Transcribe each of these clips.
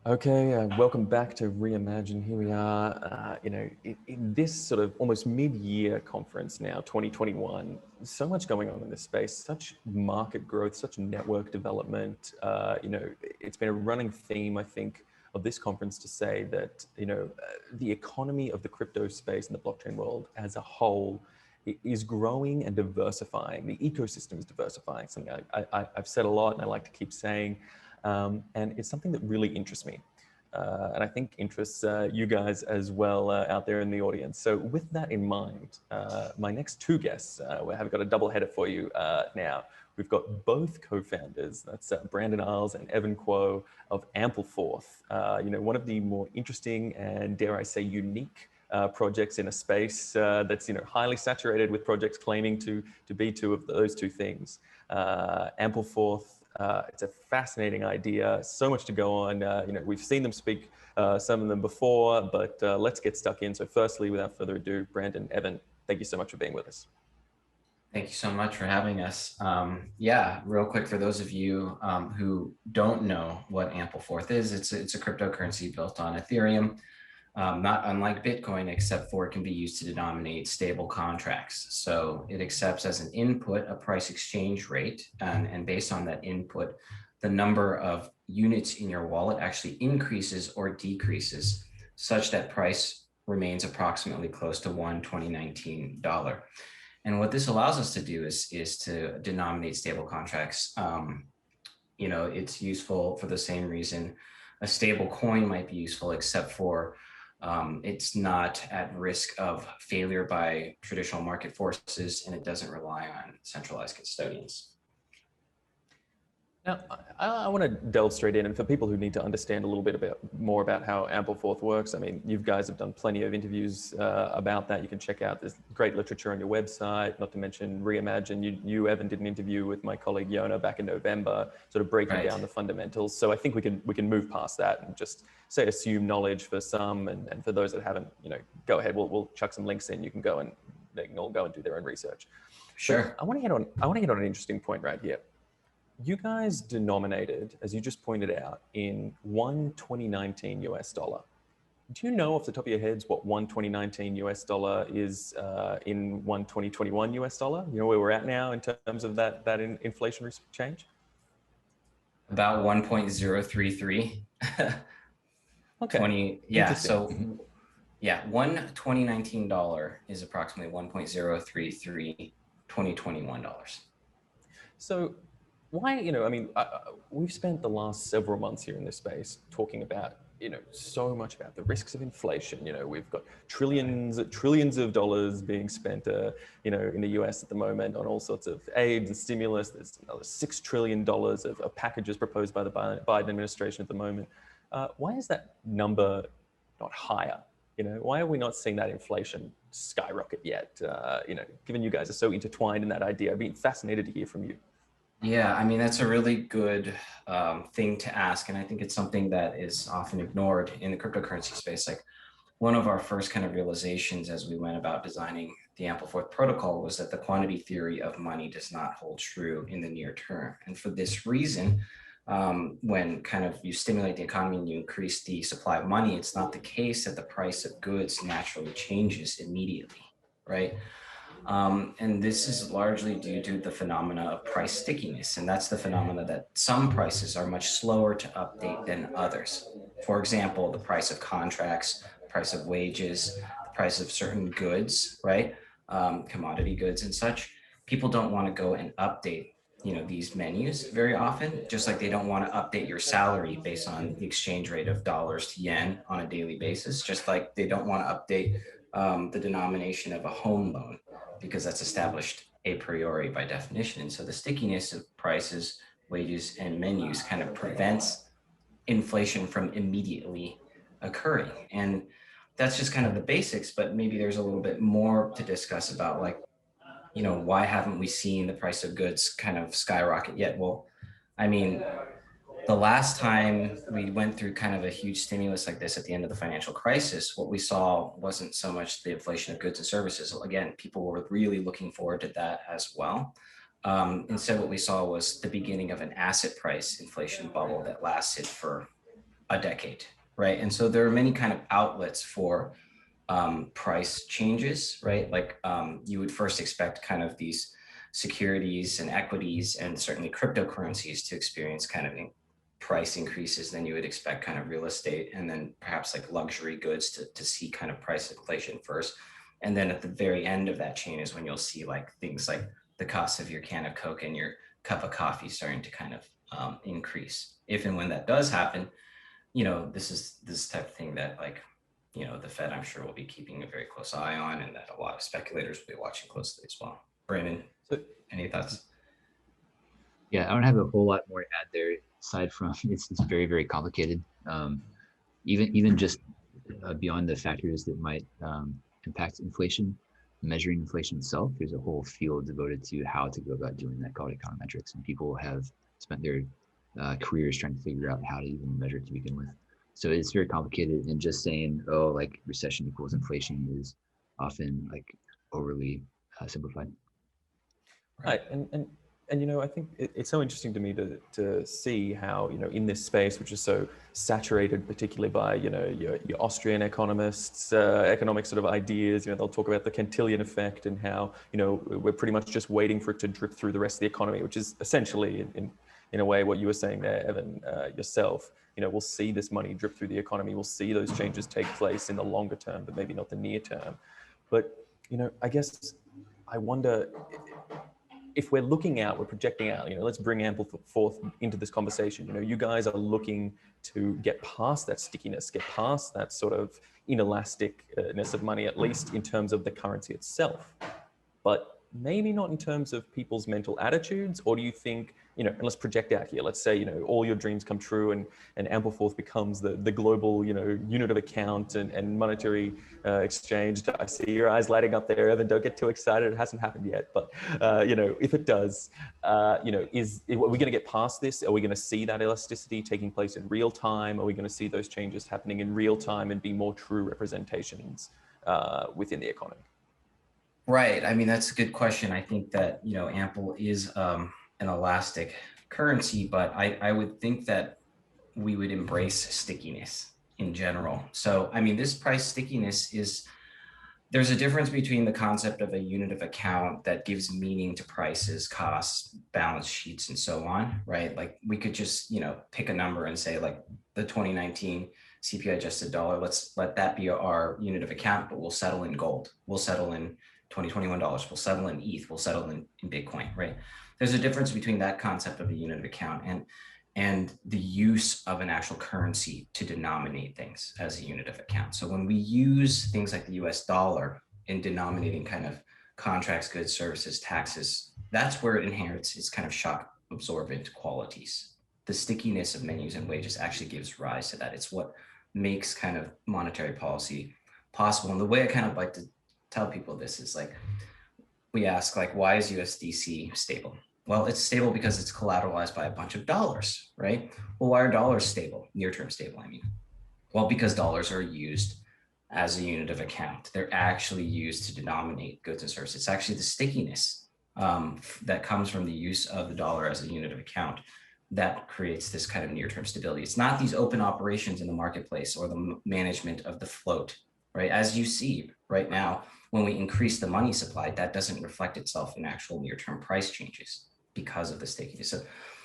Okay, welcome back to Reimagine. Here we are, in this sort of almost mid-year conference now, 2021. So much going on in this space, such market growth, such network development. It's been a running theme, I think, of this conference to say that, the economy of the crypto space and the blockchain world as a whole is growing and diversifying. The ecosystem is diversifying, something I've said a lot and I like to keep saying. And it's something that really interests me. And I think interests you guys as well out there in the audience. So with that in mind, my next two guests, we have got a double header for you now. We've got both co-founders, that's Brandon Iles and Evan Kuo of Ampleforth. One of the more interesting and, dare I say, unique projects in a space that's highly saturated with projects claiming to be two of those two things. Ampleforth, it's a fascinating idea, so much to go on. We've seen them speak, some of them before, but let's get stuck in. So firstly, without further ado, Brandon, Evan, thank you so much for being with us. Thank you so much for having us. Real quick, for those of you who don't know what Ampleforth is, it's a cryptocurrency built on Ethereum, not unlike Bitcoin, except for it can be used to denominate stable contracts. So it accepts as an input a price exchange rate, and based on that input, the number of units in your wallet actually increases or decreases such that price remains approximately close to $2019. And what this allows us to do is to denominate stable contracts. It's useful for the same reason a stable coin might be useful, except for it's not at risk of failure by traditional market forces, and it doesn't rely on centralized custodians. Now, I want to delve straight in, and for people who need to understand a little bit more about how Ampleforth works, I mean, you guys have done plenty of interviews about that. You can check out, there's great literature on your website, not to mention Reimagine. You Evan, did an interview with my colleague Yona back in November, sort of breaking down the fundamentals. So I think we can move past that and just say assume knowledge for some, and for those that haven't, go ahead. We'll chuck some links in. You can go and they can all go and do their own research. Sure. So I want to hit on an interesting point right here. You guys denominated, as you just pointed out, in 2019 US dollar. Do you know off the top of your heads what 2019 US dollar is in 2021 US dollar? You know where we're at now in terms of that inflationary change? About 1.033. Okay. One 2019 dollar is approximately 1.033 2021 dollars. So why, we've spent the last several months here in this space talking about, so much about the risks of inflation. We've got trillions of dollars being spent, in the US at the moment on all sorts of aid and stimulus. There's another $6 trillion of packages proposed by the Biden administration at the moment. Why is that number not higher? Why are we not seeing that inflation skyrocket yet? Given you guys are so intertwined in that idea, I'd be fascinated to hear from you. Yeah, I mean, that's a really good thing to ask. And I think it's something that is often ignored in the cryptocurrency space. Like, one of our first kind of realizations as we went about designing the Ampleforth protocol was that the quantity theory of money does not hold true in the near term. And for this reason, when kind of you stimulate the economy and you increase the supply of money, it's not the case that the price of goods naturally changes immediately, right? And this is largely due to the phenomena of price stickiness. And that's the phenomena that some prices are much slower to update than others. For example, the price of contracts, the price of wages, the price of certain goods, right? Commodity goods and such. People don't want to go and update, these menus very often, just like they don't want to update your salary based on the exchange rate of dollars to yen on a daily basis, just like they don't want to update the denomination of a home loan, because that's established a priori by definition. And so the stickiness of prices wages and menus kind of prevents inflation from immediately occurring. And that's just kind of the basics, but maybe there's a little bit more to discuss about, like, why haven't we seen the price of goods kind of skyrocket yet? Well, I mean, the last time we went through kind of a huge stimulus like this at the end of the financial crisis, what we saw wasn't so much the inflation of goods and services. Again, people were really looking forward to that as well. Instead, what we saw was the beginning of an asset price inflation bubble that lasted for a decade, right? And so there are many kind of outlets for price changes, right? Like you would first expect kind of these securities and equities and certainly cryptocurrencies to experience kind of price increases. Then you would expect kind of real estate and then perhaps like luxury goods to see kind of price inflation first. And then at the very end of that chain is when you'll see like things like the cost of your can of Coke and your cup of coffee starting to kind of increase. If and when that does happen, this is this type of thing that, like, the Fed, I'm sure, will be keeping a very close eye on, and that a lot of speculators will be watching closely as well. Brandon, any thoughts? Yeah, I don't have a whole lot more to add there, aside from it's very, very complicated. Even just beyond the factors that might impact inflation, measuring inflation itself, there's a whole field devoted to how to go about doing that called econometrics, and people have spent their careers trying to figure out how to even measure it to begin with. So it's very complicated, and just saying, oh, like recession equals inflation is often like overly simplified. Right, and I think it's so interesting to me to see how, in this space, which is so saturated, particularly by, your Austrian economists, economic sort of ideas, they'll talk about the Cantillon effect and how, we're pretty much just waiting for it to drip through the rest of the economy, which is essentially in a way what you were saying there, Evan, yourself. We'll see this money drip through the economy. We'll see those changes take place in the longer term, but maybe not the near term. But, I guess I wonder, if we're looking out, we're projecting out, let's bring Ampleforth into this conversation. You guys are looking to get past that stickiness, get past that sort of inelasticness of money, at least in terms of the currency itself, but maybe not in terms of people's mental attitudes. Or do you think, and let's project out here, let's say, all your dreams come true and Ampleforth becomes the global, unit of account and monetary exchange. I see your eyes lighting up there, Evan. Don't get too excited. It hasn't happened yet. But, if it does, are we going to get past this? Are we going to see that elasticity taking place in real time? Are we going to see those changes happening in real time and be more true representations within the economy? Right. I mean, that's a good question. I think that, Ample is an elastic currency, but I would think that we would embrace stickiness in general. So, I mean, this price stickiness there's a difference between the concept of a unit of account that gives meaning to prices, costs, balance sheets, and so on, right? Like we could just, pick a number and say like the 2019 CPI adjusted dollar, let's let that be our unit of account, but we'll settle in gold. We'll settle in 2021 dollars. We'll settle in ETH. We'll settle in Bitcoin, right? There's a difference between that concept of a unit of account and the use of an actual currency to denominate things as a unit of account. So when we use things like the US dollar in denominating kind of contracts, goods, services, taxes, that's where it inherits its kind of shock absorbent qualities. The stickiness of menus and wages actually gives rise to that. It's what makes kind of monetary policy possible. And the way I kind of like to tell people this is like, we ask like, why is USDC stable? Well, it's stable because it's collateralized by a bunch of dollars, right? Well, why are dollars stable, near-term stable, I mean? Well, because dollars are used as a unit of account. They're actually used to denominate goods and services. It's actually the stickiness that comes from the use of the dollar as a unit of account that creates this kind of near-term stability. It's not these open operations in the marketplace or the management of the float, right? As you see right now, when we increase the money supply, that doesn't reflect itself in actual near-term price changes because of the stickiness.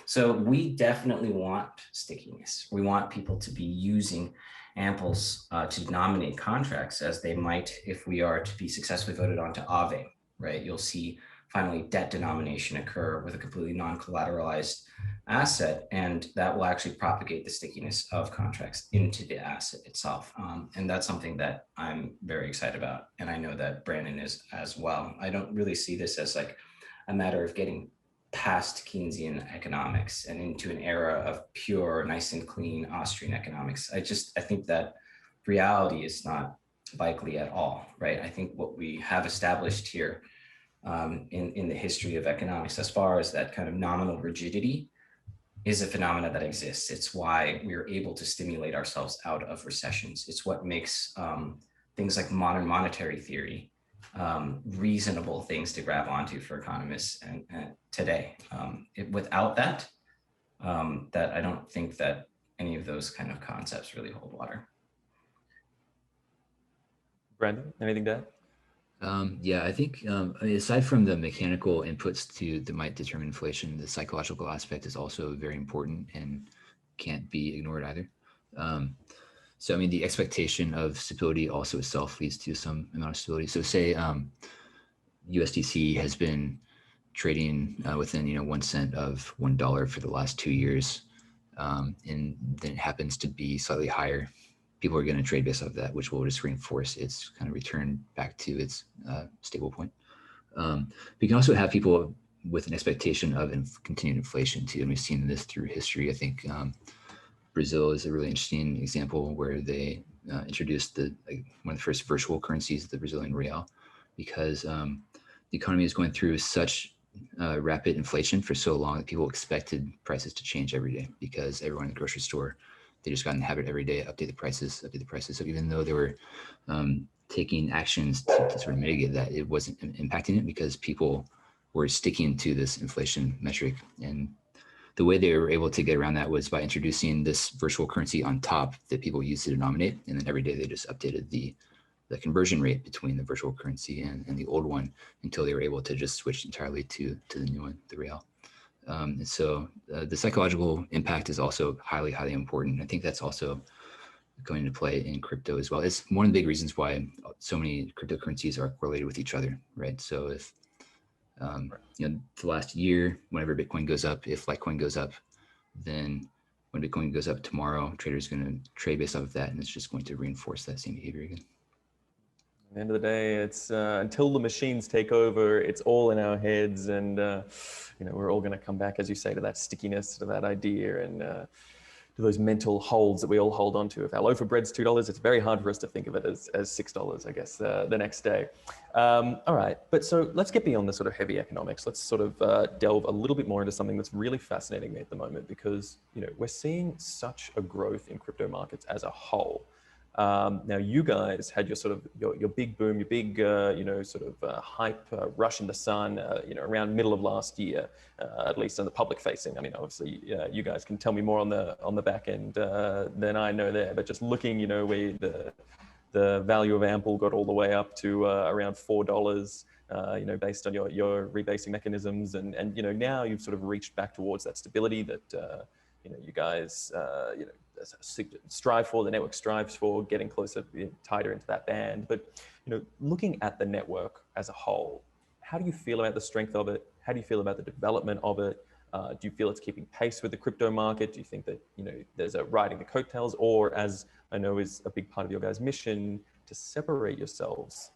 So we definitely want stickiness. We want people to be using Amples to denominate contracts as they might if we are to be successfully voted onto AVE, right? You'll see finally debt denomination occur with a completely non-collateralized asset, and that will actually propagate the stickiness of contracts into the asset itself. And that's something that I'm very excited about. And I know that Brandon is as well. I don't really see this as like a matter of getting past Keynesian economics and into an era of pure, nice and clean Austrian economics. I think that reality is not likely at all, right? I think what we have established here in the history of economics, as far as that kind of nominal rigidity, is a phenomena that exists. It's why we're able to stimulate ourselves out of recessions. It's what makes things like modern monetary theory reasonable things to grab onto for economists and today. Without that, that I don't think that any of those kind of concepts really hold water. Brandon, anything to add? Yeah, I think aside from the mechanical inputs that might determine inflation, the psychological aspect is also very important and can't be ignored either. So, I mean, the expectation of stability also itself leads to some amount of stability. So say USDC has been trading within, 1 cent of $1 for the last 2 years, and then it happens to be slightly higher. People are going to trade based off of that, which will just reinforce its kind of return back to its stable point. We can also have people with an expectation of continued inflation too, and we've seen this through history. I think Brazil is a really interesting example where they introduced one of the first virtual currencies, the Brazilian real, because the economy is going through such rapid inflation for so long that people expected prices to change every day, because everyone in the grocery store, they just got in the habit every day, update the prices. So even though they were taking actions to sort of mitigate that, it wasn't impacting it because people were sticking to this inflation metric. And the way they were able to get around that was by introducing this virtual currency on top that people used to denominate. And then every day they just updated the conversion rate between the virtual currency and the old one until they were able to just switch entirely to the new one, the real. And so the psychological impact is also highly, highly important. I think that's also going into play in crypto as well. It's one of the big reasons why so many cryptocurrencies are correlated with each other, right? So if, the last year, whenever Bitcoin goes up, if Litecoin goes up, then when Bitcoin goes up tomorrow, traders are going to trade based off of that, and it's just going to reinforce that same behavior again. At the end of the day, it's until the machines take over, it's all in our heads, and we're all going to come back, as you say, to that stickiness, to that idea, and to those mental holds that we all hold on to. If our loaf of bread's $2, it's very hard for us to think of it as $6, I guess, the next day. All right, but so let's get beyond the sort of heavy economics. Let's sort of delve a little bit more into something that's really fascinating me at the moment, because we're seeing such a growth in crypto markets as a whole. Now, you guys had your sort of your big boom, your big hype rush in the sun, around middle of last year, at least on the public facing. I mean, obviously, you guys can tell me more on the back end than I know there. But just looking, where the value of Ample got all the way up to around $4. Based on your rebasing mechanisms, and now you've sort of reached back towards that stability that you guys strive for, the network strives for, getting closer, tighter into that band. But looking at the network as a whole, how do you feel about the strength of it? How do you feel about the development of it? Do you feel it's keeping pace with the crypto market? Do you think that there's a riding the coattails, or, as I know is a big part of your guys' mission, to separate yourselves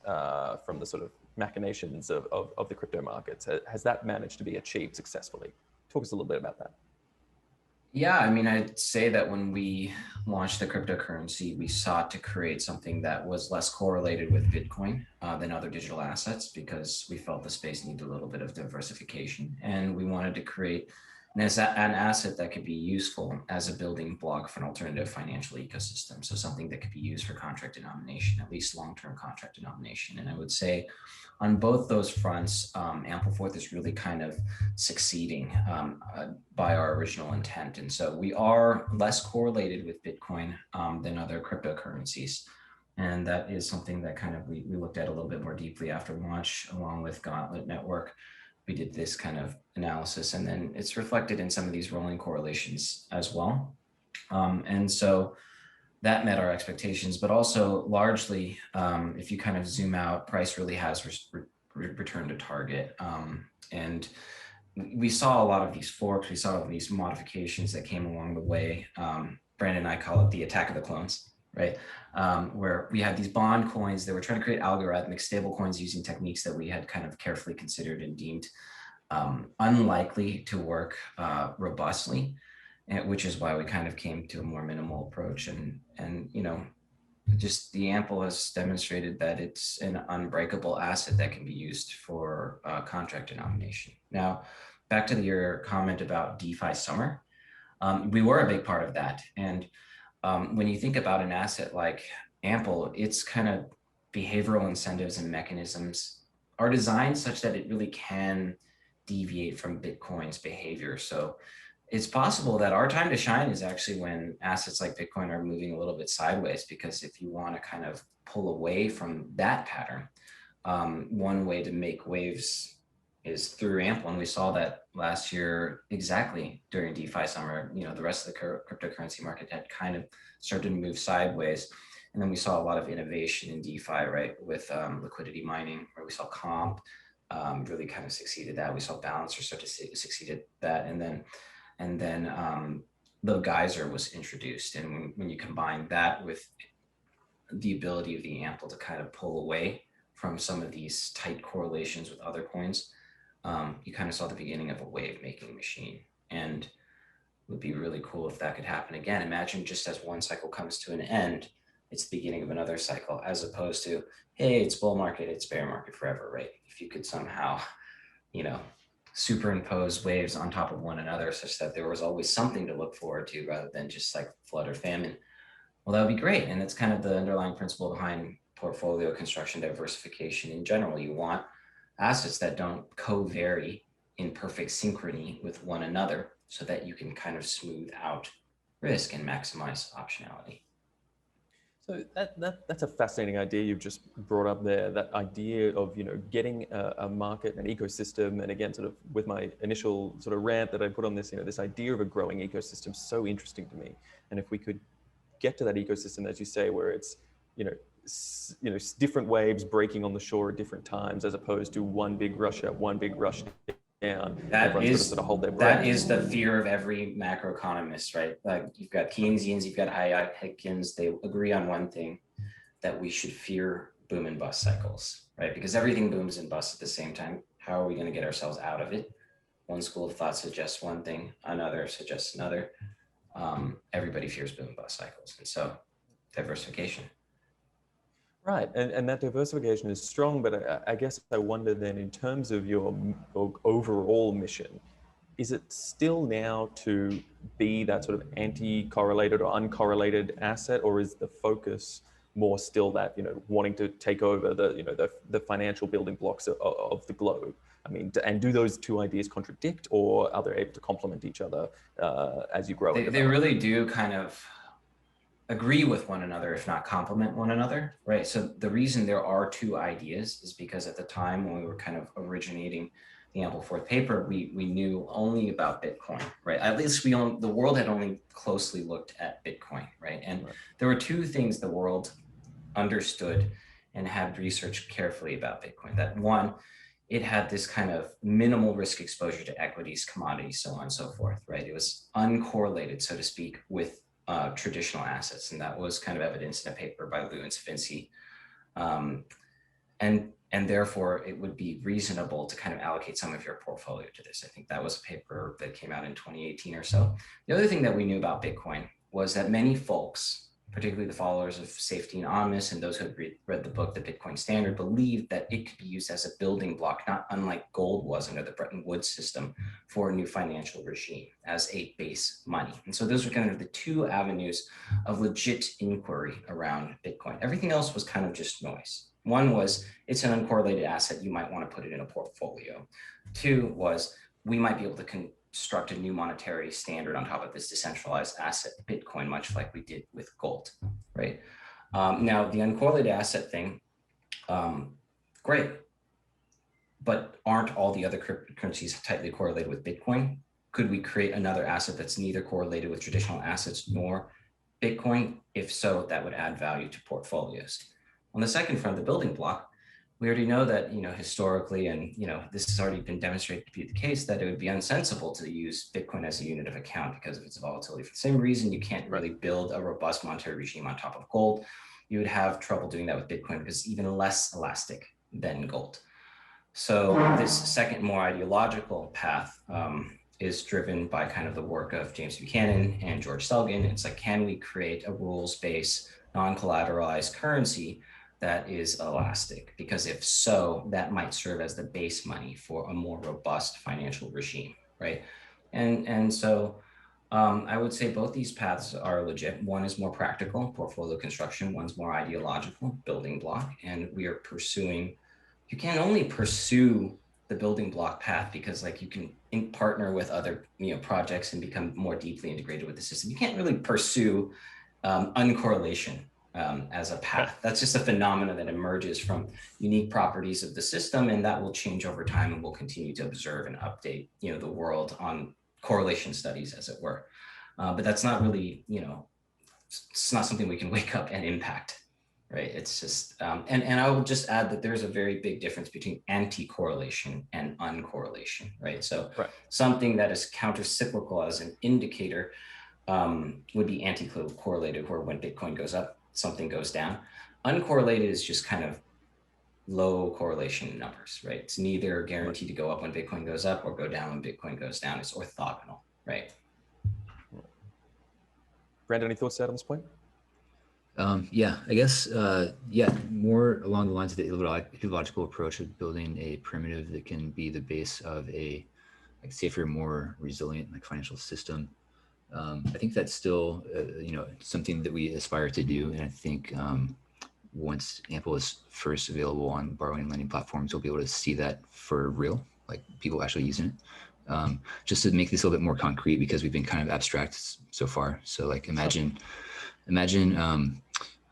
from the sort of machinations of the crypto markets? Has that managed to be achieved successfully? Talk us a little bit about that. Yeah, I mean, I'd say that when we launched the cryptocurrency, we sought to create something that was less correlated with Bitcoin than other digital assets, because we felt the space needed a little bit of diversification. And we wanted to create an asset that could be useful as a building block for an alternative financial ecosystem. So something that could be used for contract denomination, at least long-term contract denomination. And I would say on both those fronts, Ampleforth is really kind of succeeding by our original intent. And so we are less correlated with Bitcoin than other cryptocurrencies. And that is something that kind of we looked at a little bit more deeply after launch, along with Gauntlet Network. We did this kind of analysis, and then it's reflected in some of these rolling correlations as well. And so that met our expectations, but also largely, if you kind of zoom out, price really has returned to target. And we saw a lot of these forks, we saw these modifications that came along the way. Brandon and I call it the attack of the clones, right? Where we had these bond coins that were trying to create algorithmic stable coins using techniques that we had kind of carefully considered and deemed unlikely to work robustly, which is why we kind of came to a more minimal approach. And you know, just the Ample has demonstrated that it's an unbreakable asset that can be used for contract denomination. Now, back to your comment about DeFi Summer, we were a big part of that. And when you think about an asset like Ample, its kind of behavioral incentives and mechanisms are designed such that it really can deviate from Bitcoin's behavior. So it's possible that our time to shine is actually when assets like Bitcoin are moving a little bit sideways, because if you want to kind of pull away from that pattern, one way to make waves is through Ample. And we saw that last year exactly during DeFi Summer. You know, the rest of the cryptocurrency market had kind of started to move sideways. And then we saw a lot of innovation in DeFi, right, with liquidity mining, where we saw Comp really kind of succeeded that. We saw Balancer start to succeed at that. And then the Geyser was introduced. And when you combine that with the ability of the Ample to kind of pull away from some of these tight correlations with other coins, you kind of saw the beginning of a wave making machine. And it would be really cool if that could happen again. Imagine just as one cycle comes to an end, it's the beginning of another cycle, as opposed to, hey, it's bull market, it's bear market forever, right? If you could somehow, you know, superimpose waves on top of one another such that there was always something to look forward to rather than just like flood or famine, well, that would be great. And it's kind of the underlying principle behind portfolio construction diversification in general. You want assets that don't co-vary in perfect synchrony with one another so that you can kind of smooth out risk and maximize optionality. So that's a fascinating idea you've just brought up there, that idea of, you know, getting a market, an ecosystem. And again, sort of with my initial sort of rant that I put on this, you know, this idea of a growing ecosystem, so interesting to me. And if we could get to that ecosystem, as you say, where it's, different waves breaking on the shore at different times, as opposed to one big rush up, one big rush down. That is, sort of hold their breath. That is the fear of every macroeconomist, right? Like you've got Keynesians, you've got Hayekins, they agree on one thing, that we should fear boom and bust cycles, right? Because everything booms and busts at the same time. How are we going to get ourselves out of it? One school of thought suggests one thing, another suggests another. Everybody fears boom and bust cycles. And so diversification. Right, and that diversification is strong, but I guess I wonder then, in terms of your overall mission, is it still now to be that sort of anti-correlated or uncorrelated asset, or is the focus more still that, you know, wanting to take over the financial building blocks of the globe? I mean, and do those two ideas contradict, or are they able to complement each other as you grow? They really do kind of agree with one another, if not complement one another, right? So the reason there are two ideas is because at the time when we were kind of originating the Ampleforth paper, we knew only about Bitcoin, right? At least the world had only closely looked at Bitcoin, right? And there were two things the world understood and had researched carefully about Bitcoin. That one, it had this kind of minimal risk exposure to equities, commodities, so on and so forth, right? It was uncorrelated, so to speak, with traditional assets. And that was kind of evidenced in a paper by Liu and Svinci. And therefore, it would be reasonable to kind of allocate some of your portfolio to this. I think that was a paper that came out in 2018 or so. The other thing that we knew about Bitcoin was that many folks, particularly the followers of Safety and Anonymous and those who had read the book, The Bitcoin Standard, believed that it could be used as a building block, not unlike gold was under the Bretton Woods system, for a new financial regime as a base money. And so those were kind of the two avenues of legit inquiry around Bitcoin. Everything else was kind of just noise. One was, it's an uncorrelated asset, you might want to put it in a portfolio. Two was, we might be able to construct a new monetary standard on top of this decentralized asset, Bitcoin, much like we did with gold, right? Now, the uncorrelated asset thing, great, but aren't all the other cryptocurrencies tightly correlated with Bitcoin? Could we create another asset that's neither correlated with traditional assets nor Bitcoin? If so, that would add value to portfolios. On the second front, the building block, we already know that, historically, and, this has already been demonstrated to be the case, that it would be unsensible to use Bitcoin as a unit of account because of its volatility. For the same reason, you can't really build a robust monetary regime on top of gold. You would have trouble doing that with Bitcoin because it's even less elastic than gold. So this second, more ideological path is driven by kind of the work of James Buchanan and George Selgin. It's like, can we create a rules-based, non-collateralized currency that is elastic? Because if so, that might serve as the base money for a more robust financial regime, right? And so I would say both these paths are legit. One is more practical, portfolio construction. One's more ideological, building block. And we are pursuing, you can only pursue the building block path because like you can partner with other projects and become more deeply integrated with the system. You can't really pursue uncorrelation as a path. That's just a phenomenon that emerges from unique properties of the system, and that will change over time, and we'll continue to observe and update the world on correlation studies, as it were. But that's not really, it's not something we can wake up and impact. Right. It's just, and I will just add that there's a very big difference between anti-correlation and uncorrelation. Right. So something that is counter-cyclical as an indicator would be anti-correlated, where when Bitcoin goes up, something goes down. Uncorrelated is just kind of low correlation numbers. Right. It's neither guaranteed to go up when Bitcoin goes up or go down when Bitcoin goes down. It's orthogonal. Right. Brandon, any thoughts to add on this point? Yeah, I guess, yeah, more along the lines of the ideological approach of building a primitive that can be the base of a safer, more resilient financial system. I think that's still, something that we aspire to do. And I think once Ample is first available on borrowing and lending platforms, we'll be able to see that for real, like people actually using it. Just to make this a little bit more concrete, because we've been kind of abstract so far. So like imagine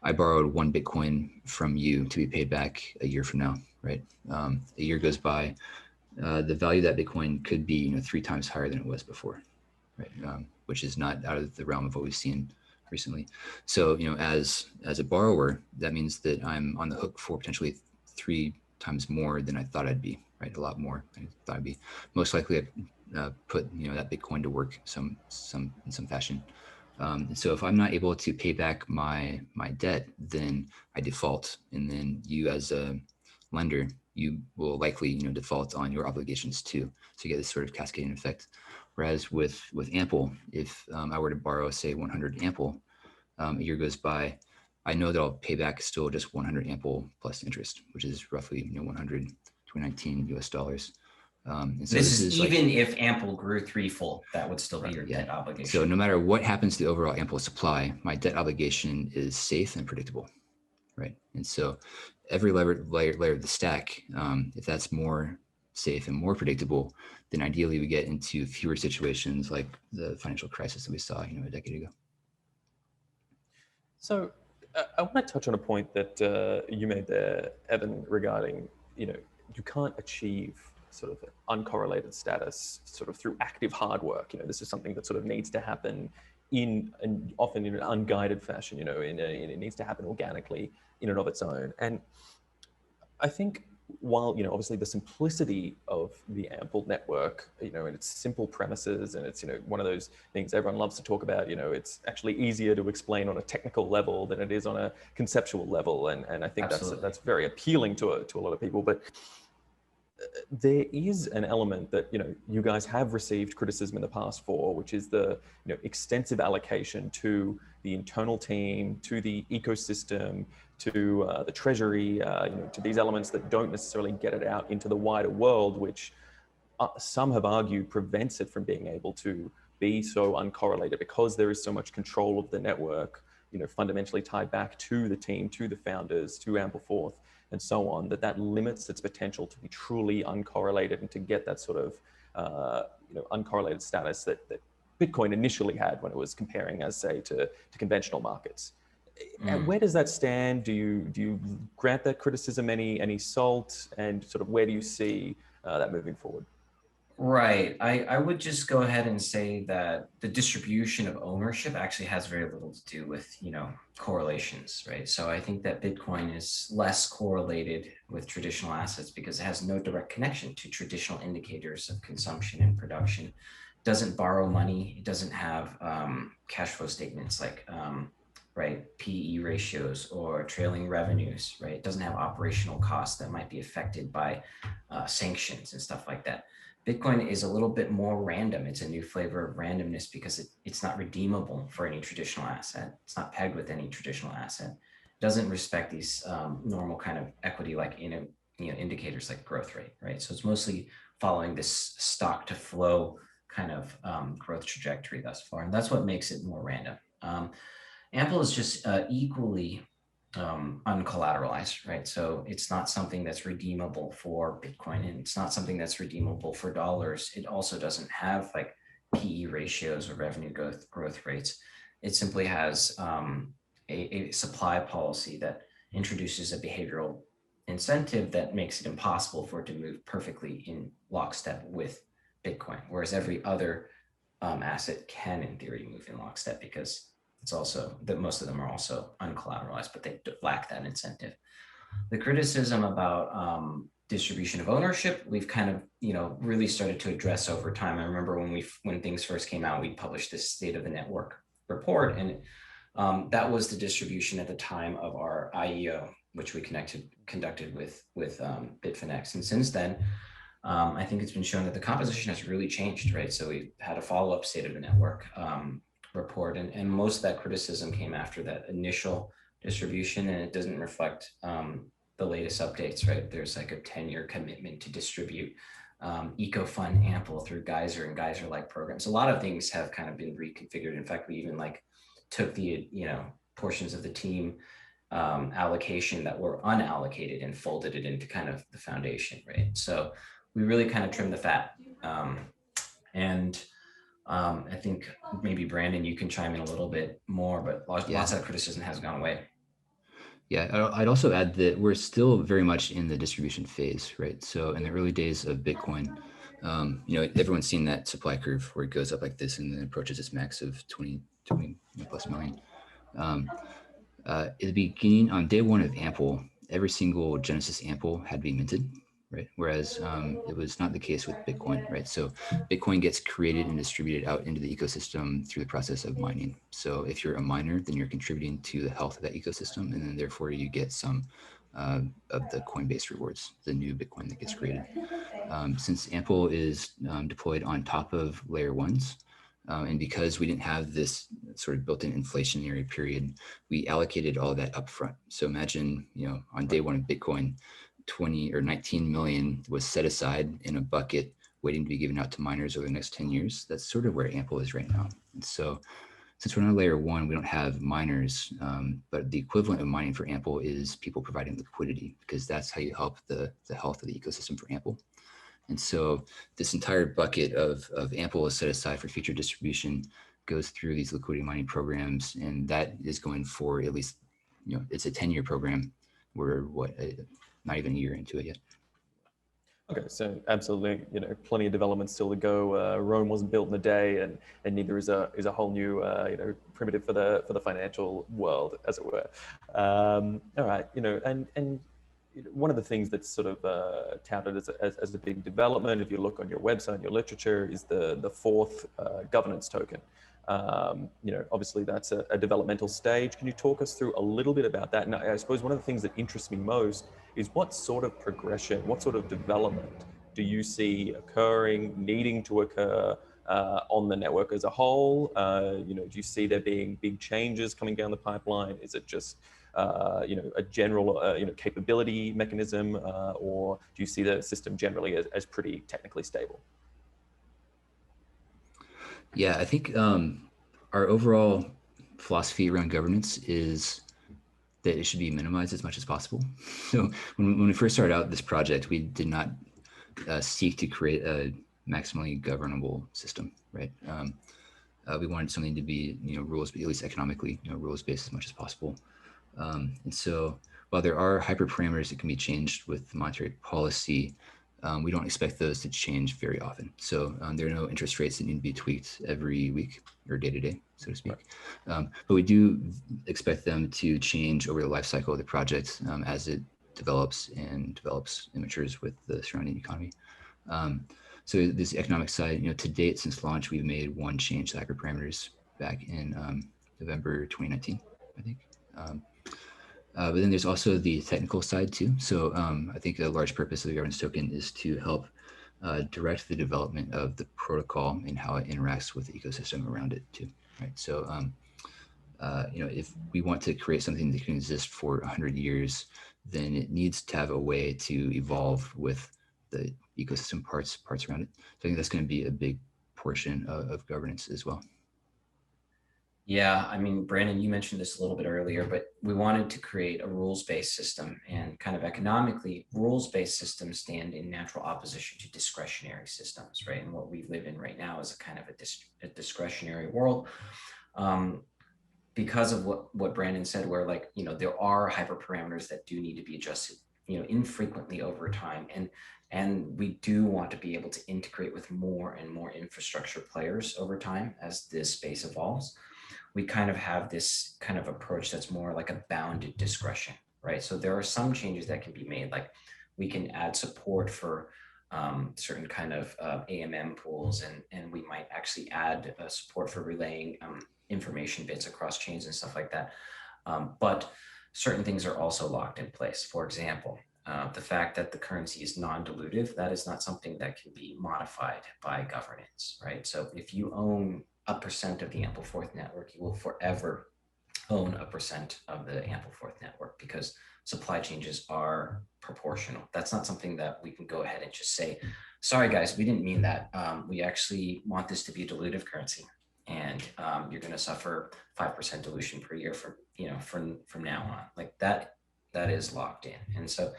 I borrowed 1 Bitcoin from you to be paid back a year from now, right? A year goes by, the value of that Bitcoin could be 3 times higher than it was before, right? Which is not out of the realm of what we've seen recently. So as a borrower, that means that I'm on the hook for potentially 3 times more than I thought I'd be, right? A lot more than I thought I'd be. Most likely, I put that Bitcoin to work in some fashion. So if I'm not able to pay back my debt, then I default, and then you as a lender, you will likely default on your obligations too. So you get this sort of cascading effect. Whereas with Ample, if I were to borrow say 100 Ample, a year goes by, I know that I'll pay back still just 100 Ample plus interest, which is roughly 100 2019 US dollars. And so this is even if Ample grew threefold, that would still be your debt obligation. So no matter what happens to the overall Ample supply, my debt obligation is safe and predictable, right? And so every layer of the stack, if that's more safe and more predictable, then ideally we get into fewer situations like the financial crisis that we saw, a decade ago. So I want to touch on a point that you made there, Evan, regarding, you can't achieve sort of uncorrelated status sort of through active hard work. This is something that sort of needs to happen often in an unguided fashion, it needs to happen organically in and of its own. And I think while, obviously the simplicity of the Ample network, and its simple premises, and it's, one of those things everyone loves to talk about, it's actually easier to explain on a technical level than it is on a conceptual level. And I think that's very appealing to a lot of people. But there is an element that you guys have received criticism in the past for, which is the extensive allocation to the internal team, to the ecosystem, to the treasury, to these elements that don't necessarily get it out into the wider world, which some have argued prevents it from being able to be so uncorrelated, because there is so much control of the network, fundamentally tied back to the team, to the founders, to Ampleforth, and so on, that limits its potential to be truly uncorrelated and to get that sort of uncorrelated status that Bitcoin initially had when it was comparing, as say, to conventional markets. And where does that stand? Do you grant that criticism any salt, and sort of where do you see that moving forward? Right. I would just go ahead and say that the distribution of ownership actually has very little to do with, correlations, right? So I think that Bitcoin is less correlated with traditional assets because it has no direct connection to traditional indicators of consumption and production. It doesn't borrow money. It doesn't have cash flow statements like right? PE ratios or trailing revenues, right? It doesn't have operational costs that might be affected by sanctions and stuff like that. Bitcoin is a little bit more random. It's a new flavor of randomness because it's not redeemable for any traditional asset. It's not pegged with any traditional asset. It doesn't respect these normal kind of equity-like indicators like growth rate, right? So it's mostly following this stock to flow kind of growth trajectory thus far, and that's what makes it more random. Ample is just equally uncollateralized, right? So it's not something that's redeemable for Bitcoin, and it's not something that's redeemable for dollars. It also doesn't have like PE ratios or revenue growth rates. It simply has a supply policy that introduces a behavioral incentive that makes it impossible for it to move perfectly in lockstep with Bitcoin, whereas every other asset can, in theory, move in lockstep because it's also that most of them are also uncollateralized, but they lack that incentive. The criticism about distribution of ownership, we've kind of really started to address over time. I remember when things first came out, we published this State of the Network report, and that was the distribution at the time of our IEO, which we conducted with Bitfinex, and since then. I think it's been shown that the composition has really changed, right? So we had a follow-up State of the Network report, and most of that criticism came after that initial distribution, and it doesn't reflect the latest updates, right? There's like a 10-year commitment to distribute EcoFund Ample through Geyser and Geyser-like programs. A lot of things have kind of been reconfigured. In fact, we even like took the portions of the team allocation that were unallocated and folded it into kind of the foundation, right? So we really kind of trimmed the fat. I think maybe Brandon, you can chime in a little bit more, but lots of that criticism has gone away. Yeah, I'd also add that we're still very much in the distribution phase, right? So in the early days of Bitcoin, everyone's seen that supply curve where it goes up like this and then approaches its max of 20 plus million. At the beginning, on day one of Ample, every single Genesis Ample had to be minted, right? Whereas it was not the case with Bitcoin, right? So Bitcoin gets created and distributed out into the ecosystem through the process of mining. So if you're a miner, then you're contributing to the health of that ecosystem, and then therefore you get some of the Coinbase rewards, the new Bitcoin that gets created. Since Ample is deployed on top of layer ones, and because we didn't have this sort of built-in inflationary period, we allocated all of that upfront. So imagine, on day one of Bitcoin, 20 or 19 million was set aside in a bucket waiting to be given out to miners over the next 10 years. That's sort of where Ample is right now. And so since we're on layer one, we don't have miners, but the equivalent of mining for Ample is people providing liquidity, because that's how you help the health of the ecosystem for Ample. And so this entire bucket of Ample is set aside for future distribution, goes through these liquidity mining programs, and that is going for at least, it's a 10-year program. We're not even a year into it yet. Okay, so absolutely, plenty of development still to go. Rome wasn't built in a day, and neither is a whole new primitive for the financial world, as it were. All right, and one of the things that's sort of touted as a big development, if you look on your website, your literature, is the fourth governance token. Obviously that's a developmental stage. Can you talk us through a little bit about that? And I suppose one of the things that interests me most is what sort of progression, what sort of development do you see occurring, needing to occur on the network as a whole? Do you see there being big changes coming down the pipeline? Is it just a general capability mechanism, or do you see the system generally as pretty technically stable? Yeah, I think our overall philosophy around governance is that it should be minimized as much as possible. So when we first started out this project, we did not seek to create a maximally governable system, right? We wanted something to be, rules, at least economically, rules-based as much as possible. And so while there are hyperparameters that can be changed with monetary policy, we don't expect those to change very often. So there are no interest rates that need to be tweaked every week or day to day, so to speak. Right. But we do expect them to change over the life cycle of the project as it develops and matures with the surrounding economy. So this economic side, to date since launch, we've made one change to hyperparameters back in November 2019. I think. But then there's also the technical side too. So I think a large purpose of the governance token is to help direct the development of the protocol and how it interacts with the ecosystem around it too, right? So, if we want to create something that can exist for 100 years, then it needs to have a way to evolve with the ecosystem parts around it. So I think that's going to be a big portion of governance as well. Yeah, I mean, Brandon, you mentioned this a little bit earlier, but we wanted to create a rules-based system, and kind of economically, rules-based systems stand in natural opposition to discretionary systems, right? And what we live in right now is a kind of a discretionary world. Because of what Brandon said, where there are hyperparameters that do need to be adjusted, infrequently over time. And we do want to be able to integrate with more and more infrastructure players over time as this space evolves. We kind of have this kind of approach that's more like a bounded discretion, right? So there are some changes that can be made, like we can add support for certain kind of AMM pools, and we might actually add support for relaying information bits across chains and stuff like that. But certain things are also locked in place. For example, the fact that the currency is non-dilutive, that is not something that can be modified by governance, right? So if you own 1% of the Ampleforth network, you will forever own 1% of the Ampleforth network, because supply changes are proportional. That's not something that we can go ahead and just say, sorry guys, we didn't mean that. We actually want this to be a dilutive currency, and you're going to suffer 5% dilution per year from now on. Like that is locked in. And so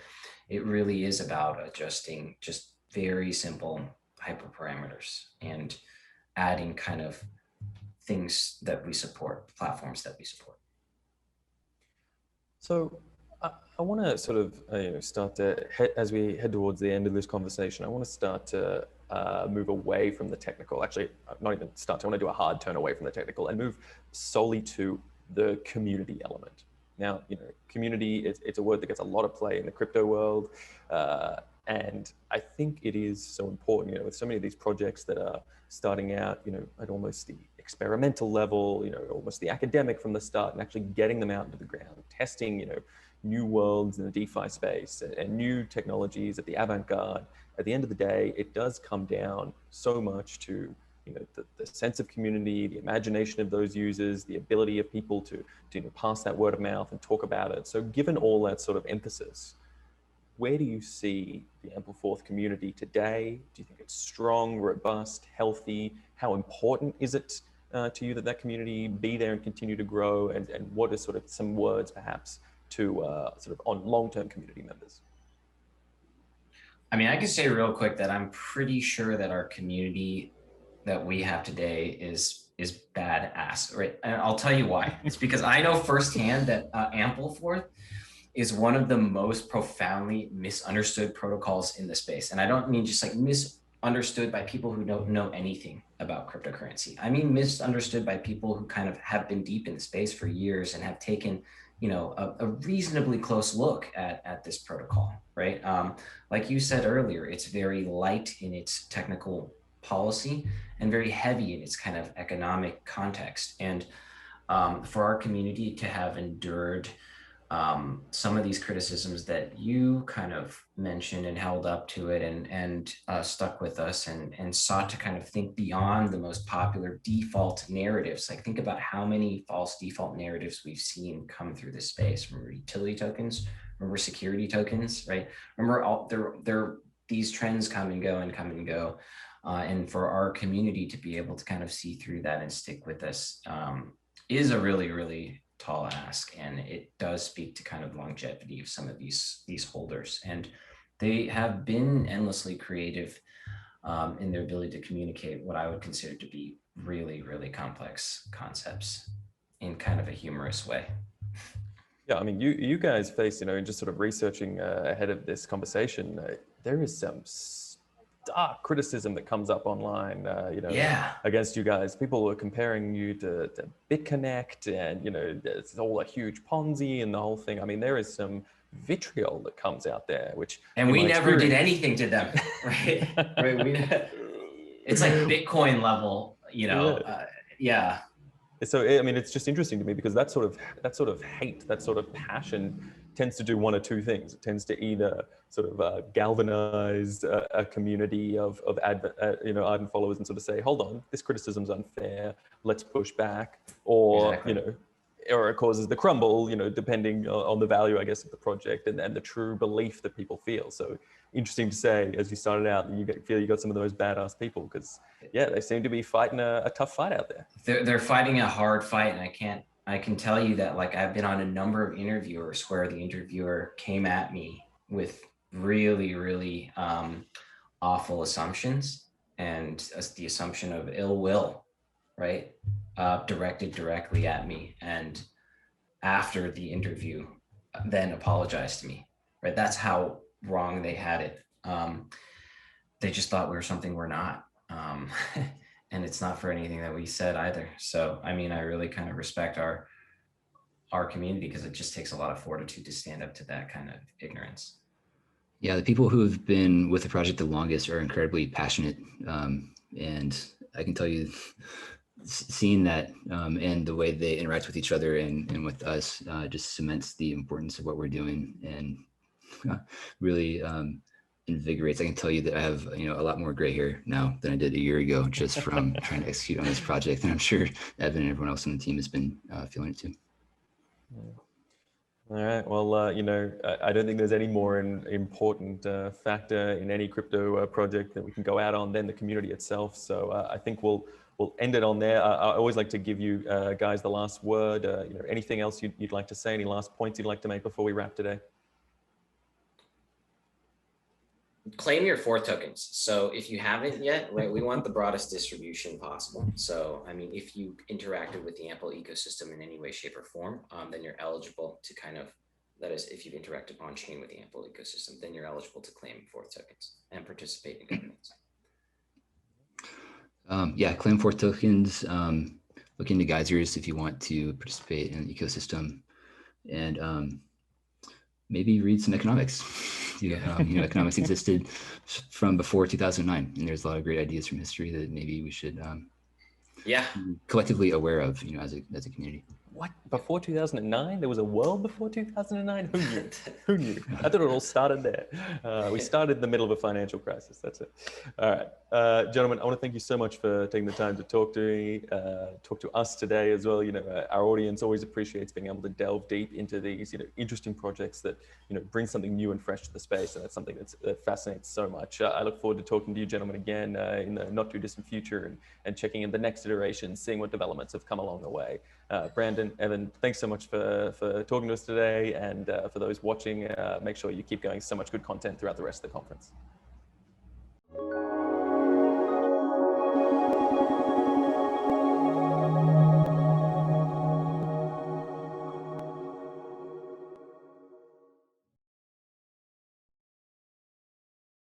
it really is about adjusting just very simple hyperparameters and adding kind of things that we support, platforms that we support. So I want to sort of start to, as we head towards the end of this conversation, I want to start to move away from the technical. Actually, not even start to, I want to do a hard turn away from the technical and move solely to the community element. Now, community, it's a word that gets a lot of play in the crypto world. And I think it is so important, with so many of these projects that are starting out, at almost the experimental level, almost the academic from the start, and actually getting them out into the ground, testing, new worlds in the DeFi space and new technologies at the avant-garde. At the end of the day, it does come down so much to the sense of community, the imagination of those users, the ability of people to pass that word of mouth and talk about it. So given all that sort of emphasis, where do you see the Ampleforth community today? Do you think it's strong, robust, healthy? How important is it to you that community be there and continue to grow? And what are sort of some words perhaps to sort of on long-term community members? I mean, I can say real quick that I'm pretty sure that our community that we have today is badass, right? And I'll tell you why. It's because I know firsthand that Ampleforth is one of the most profoundly misunderstood protocols in the space. And I don't mean just like misunderstood by people who don't know anything about cryptocurrency. I mean misunderstood by people who kind of have been deep in the space for years and have taken a reasonably close look at this protocol, right? Like you said earlier, it's very light in its technical policy and very heavy in its kind of economic context. And for our community to have endured some of these criticisms that you kind of mentioned and held up to it and stuck with us and sought to kind of think beyond the most popular default narratives. Like think about how many false default narratives we've seen come through this space. Remember utility tokens, remember security tokens, right? Remember these trends come and go and come and go. And for our community to be able to kind of see through that and stick with us is a really, really tall ask, and it does speak to kind of longevity of some of these holders. And they have been endlessly creative in their ability to communicate what I would consider to be really, really complex concepts in kind of a humorous way. Yeah, I mean, you guys face, just sort of researching ahead of this conversation, there is some dark criticism that comes up online, against you guys. People are comparing you to BitConnect, and it's all a huge Ponzi and the whole thing. I mean, there is some vitriol that comes out there, and we never did anything to them, right? Right. It's like Bitcoin level, yeah. So I mean, it's just interesting to me because that sort of hate, that sort of passion, tends to do one or two things. It tends to either sort of galvanize a community of ardent followers and sort of say, hold on, this criticism's unfair, let's push back, or Exactly. or it causes the crumble, depending on the value, I guess, of the project and the true belief that people feel. So interesting to say, as you started out, that feel you got some of the most badass people, because yeah, they seem to be fighting a tough fight out there. They're fighting a hard fight, and I can tell you that, like, I've been on a number of interviewers where the interviewer came at me with really, really awful assumptions, and the assumption of ill will, right? Directed directly at me, and after the interview, then apologized to me, right? That's how wrong they had it. They just thought we were something we're not. And it's not for anything that we said either. So, I mean, I really kind of respect our community, because it just takes a lot of fortitude to stand up to that kind of ignorance. Yeah, the people who have been with the project the longest are incredibly passionate. And I can tell you, seeing that and the way they interact with each other and with us just cements the importance of what we're doing, and really invigorates. I can tell you that I have a lot more gray hair now than I did a year ago, just from trying to execute on this project. And I'm sure Evan and everyone else on the team has been feeling it too. All right. Well, I don't think there's any more important factor in any crypto project that we can go out on than the community itself. So I think we'll end it on there. I always like to give you guys the last word. Anything else you'd like to say? Any last points you'd like to make before we wrap today? Claim your Forth tokens. So if you haven't yet, right, we want the broadest distribution possible. So, I mean, if you interacted with the Ample ecosystem in any way, shape, or form, then you're eligible to that is, if you've interacted on chain with the Ample ecosystem, then you're eligible to claim Forth tokens and participate in governance. Yeah, claim Forth tokens. Look into geysers if you want to participate in the ecosystem, and maybe read some economics. Economics existed from before 2009, and there's a lot of great ideas from history that maybe we should be collectively aware of, as a community. What? Before 2009? There was a world before 2009? Who knew? Who knew? I thought it all started there. We started in the middle of a financial crisis. That's it. All right. Gentlemen, I want to thank you so much for taking the time to talk to me, talk to us today as well. Our audience always appreciates being able to delve deep into these, interesting projects that, bring something new and fresh to the space. And that's something that fascinates so much. I look forward to talking to you gentlemen again in the not too distant future, and checking in the next iteration, seeing what developments have come along the way. Brandon, Evan, thanks so much for talking to us today. And for those watching, make sure you keep going. So much good content throughout the rest of the conference.